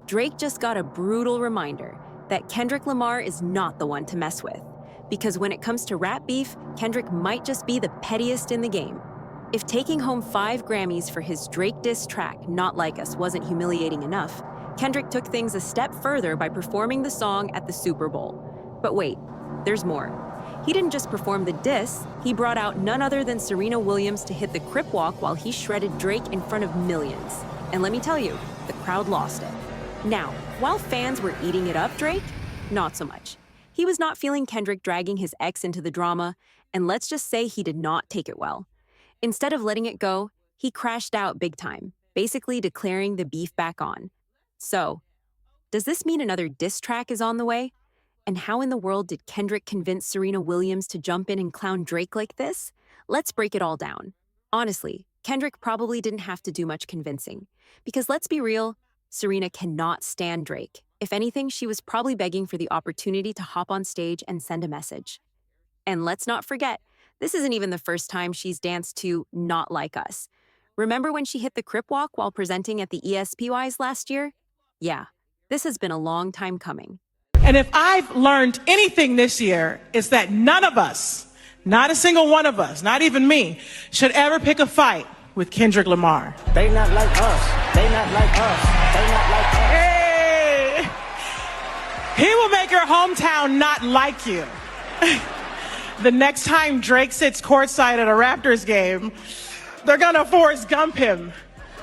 Drake just got a brutal reminder that Kendrick Lamar is not the one to mess with. Because when it comes to rap beef, Kendrick might just be the pettiest in the game. If taking home 5 Grammys for his Drake diss track, Not Like Us, wasn't humiliating enough, Kendrick took things a step further by performing the song at the Super Bowl. But wait, there's more. He didn't just perform the diss, he brought out none other than Serena Williams to hit the crip walk while he shredded Drake in front of millions. And let me tell you, the crowd lost it. Now, while fans were eating it up, Drake, not so much. He was not feeling Kendrick dragging his ex into the drama, and let's just say he did not take it well. Instead of letting it go, he crashed out big time, basically declaring the beef back on. So, does this mean another diss track is on the way? And how in the world did Kendrick convince Serena Williams to jump in and clown Drake like this? Let's break it all down. Honestly, Kendrick probably didn't have to do much convincing. Because let's be real, Serena cannot stand Drake. If anything, she was probably begging for the opportunity to hop on stage and send a message. And let's not forget, this isn't even the first time she's danced to Not Like Us. Remember when she hit the crip walk while presenting at the ESPYs last year? Yeah, this has been a long time coming. And if I've learned anything this year, it's that none of us, not a single one of us, not even me, should ever pick a fight with Kendrick Lamar. They not like us. They not like us. They not like us. Hey! He will make your hometown not like you. The next time Drake sits courtside at a Raptors game, they're gonna Forrest Gump him.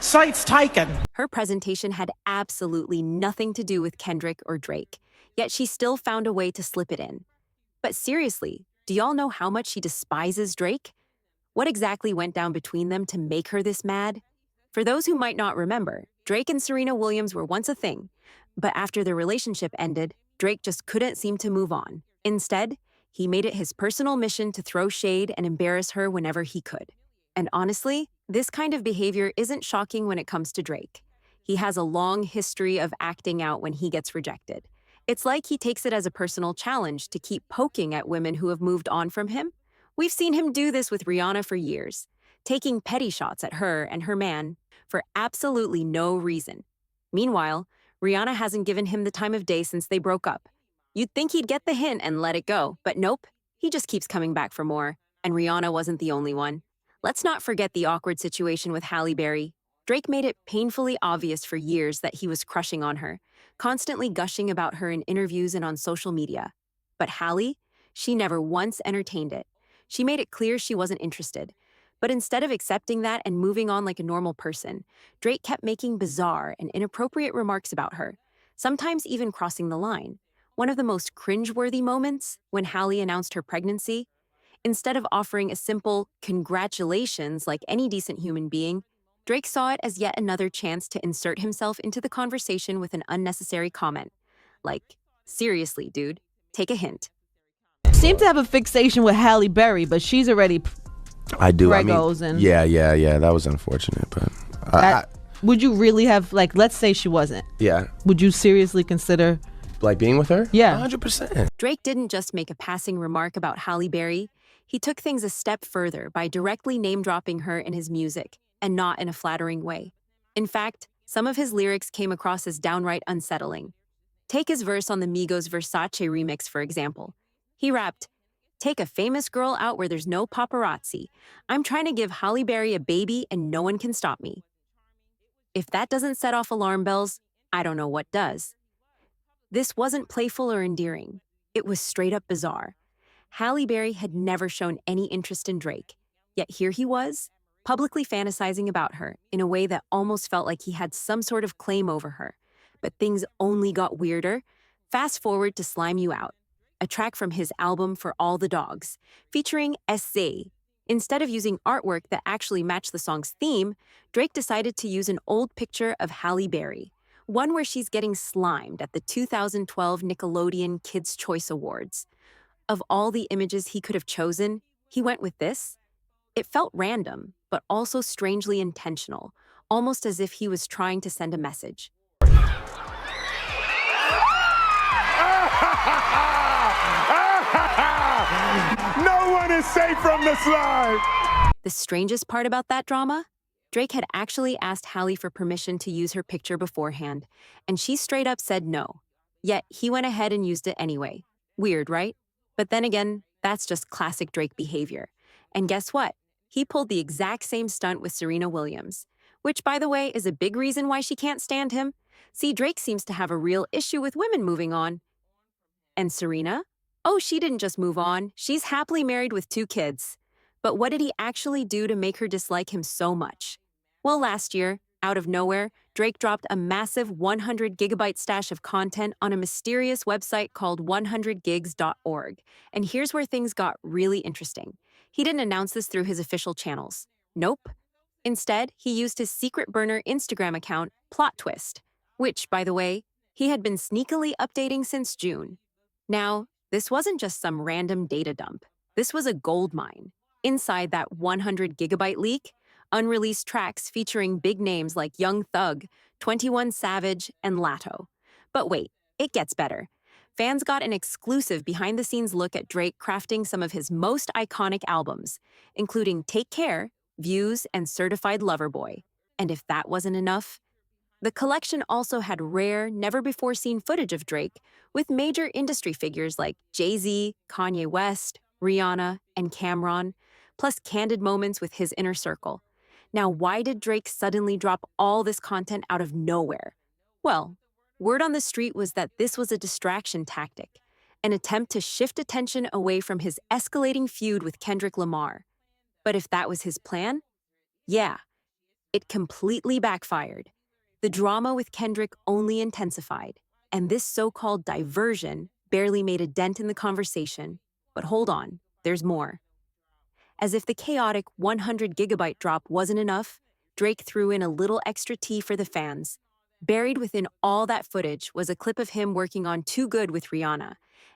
Sight's taken. Her presentation had absolutely nothing to do with Kendrick or Drake, yet she still found a way to slip it in. But seriously, do y'all know how much she despises Drake? What exactly went down between them to make her this mad? For those who might not remember, Drake and Serena Williams were once a thing, but after their relationship ended, Drake just couldn't seem to move on. Instead, he made it his personal mission to throw shade and embarrass her whenever he could. And honestly, this kind of behavior isn't shocking when it comes to Drake. He has a long history of acting out when he gets rejected. It's like he takes it as a personal challenge to keep poking at women who have moved on from him. We've seen him do this with Rihanna for years, taking petty shots at her and her man for absolutely no reason. Meanwhile, Rihanna hasn't given him the time of day since they broke up. You'd think he'd get the hint and let it go, but nope, he just keeps coming back for more, and Rihanna wasn't the only one. Let's not forget the awkward situation with Halle Berry. Drake made it painfully obvious for years that he was crushing on her, constantly gushing about her in interviews and on social media. But Halle, she never once entertained it. She made it clear she wasn't interested. But instead of accepting that and moving on like a normal person, Drake kept making bizarre and inappropriate remarks about her, sometimes even crossing the line. One of the most cringeworthy moments, when Halle announced her pregnancy, instead of offering a simple congratulations like any decent human being, Drake saw it as yet another chance to insert himself into the conversation with an unnecessary comment. Like, seriously, dude, take a hint. Seem to have a fixation with Halle Berry, but she's already I do. Regos and Yeah. That was unfortunate, but would you really have, like, let's say she wasn't? Yeah. Would you seriously consider Like being with her? Yeah. 100%. Drake didn't just make a passing remark about Halle Berry. He took things a step further by directly name-dropping her in his music, and not in a flattering way. In fact, some of his lyrics came across as downright unsettling. Take his verse on the Migos Versace remix, for example. He rapped, "Take a famous girl out where there's no paparazzi. I'm trying to give Halle Berry a baby and no one can stop me." If that doesn't set off alarm bells, I don't know what does. This wasn't playful or endearing. It was straight up bizarre. Halle Berry had never shown any interest in Drake, yet here he was, publicly fantasizing about her in a way that almost felt like he had some sort of claim over her. But things only got weirder. Fast forward to Slime You Out, a track from his album For All the Dogs, featuring SZ. Instead of using artwork that actually matched the song's theme, Drake decided to use an old picture of Halle Berry, one where she's getting slimed at the 2012 Nickelodeon Kids' Choice Awards. Of all the images he could have chosen, he went with this. It felt random, but also strangely intentional, almost as if he was trying to send a message. No one is safe from the slime! The strangest part about that drama? Drake had actually asked Halle for permission to use her picture beforehand, and she straight up said no. Yet he went ahead and used it anyway. Weird, right? But then again, that's just classic Drake behavior. And guess what? He pulled the exact same stunt with Serena Williams, which, by the way, is a big reason why she can't stand him. See, Drake seems to have a real issue with women moving on. And Serena? Oh, she didn't just move on. She's happily married with 2 kids. But what did he actually do to make her dislike him so much? Well, last year, out of nowhere, Drake dropped a massive 100-gigabyte stash of content on a mysterious website called 100gigs.org. And here's where things got really interesting. He didn't announce this through his official channels. Nope. Instead, he used his secret burner Instagram account, Plot Twist, which, by the way, he had been sneakily updating since June. Now, this wasn't just some random data dump. This was a gold mine. Inside that 100-gigabyte leak, unreleased tracks featuring big names like Young Thug, 21 Savage, and Latto. But wait, it gets better. Fans got an exclusive behind-the-scenes look at Drake crafting some of his most iconic albums, including Take Care, Views, and Certified Lover Boy. And if that wasn't enough, the collection also had rare, never-before-seen footage of Drake with major industry figures like Jay-Z, Kanye West, Rihanna, and Cameron, plus candid moments with his inner circle. Now, why did Drake suddenly drop all this content out of nowhere? Well, word on the street was that this was a distraction tactic, an attempt to shift attention away from his escalating feud with Kendrick Lamar. But if that was his plan, yeah, it completely backfired. The drama with Kendrick only intensified, and this so-called diversion barely made a dent in the conversation. But hold on, there's more. As if the chaotic 100-gigabyte drop wasn't enough, Drake threw in a little extra tea for the fans. Buried within all that footage was a clip of him working on Too Good with Rihanna,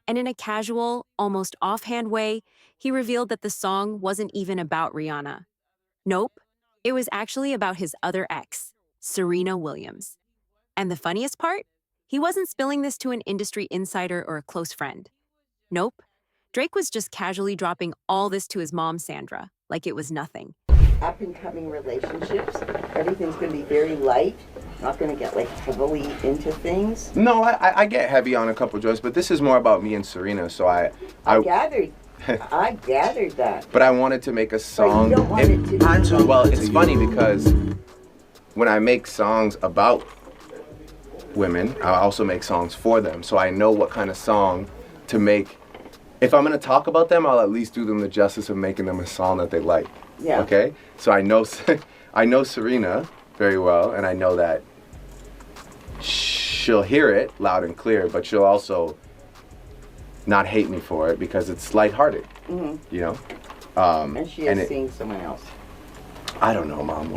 and in a casual, almost offhand way, he revealed that the song wasn't even about Rihanna. Nope, it was actually about his other ex, Serena Williams. And the funniest part? He wasn't spilling this to an industry insider or a close friend. Nope. Drake was just casually dropping all this to his mom, Sandra, like it was nothing. Up-and-coming relationships, everything's going to be very light. Not going to get like heavily into things. No, I get heavy on a couple joints, but this is more about me and Serena, so I gathered that. But I wanted to make a song. But you don't want it to be well, it's funny because when I make songs about women, I also make songs for them, so I know what kind of song to make. If I'm going to talk about them, I'll at least do them the justice of making them a song that they like. Yeah. Okay? So I know Serena very well, and I know that she'll hear it loud and clear, but she'll also not hate me for it because it's lighthearted. Mm-hmm. You know? And she is seeing someone else. I don't know, Mom.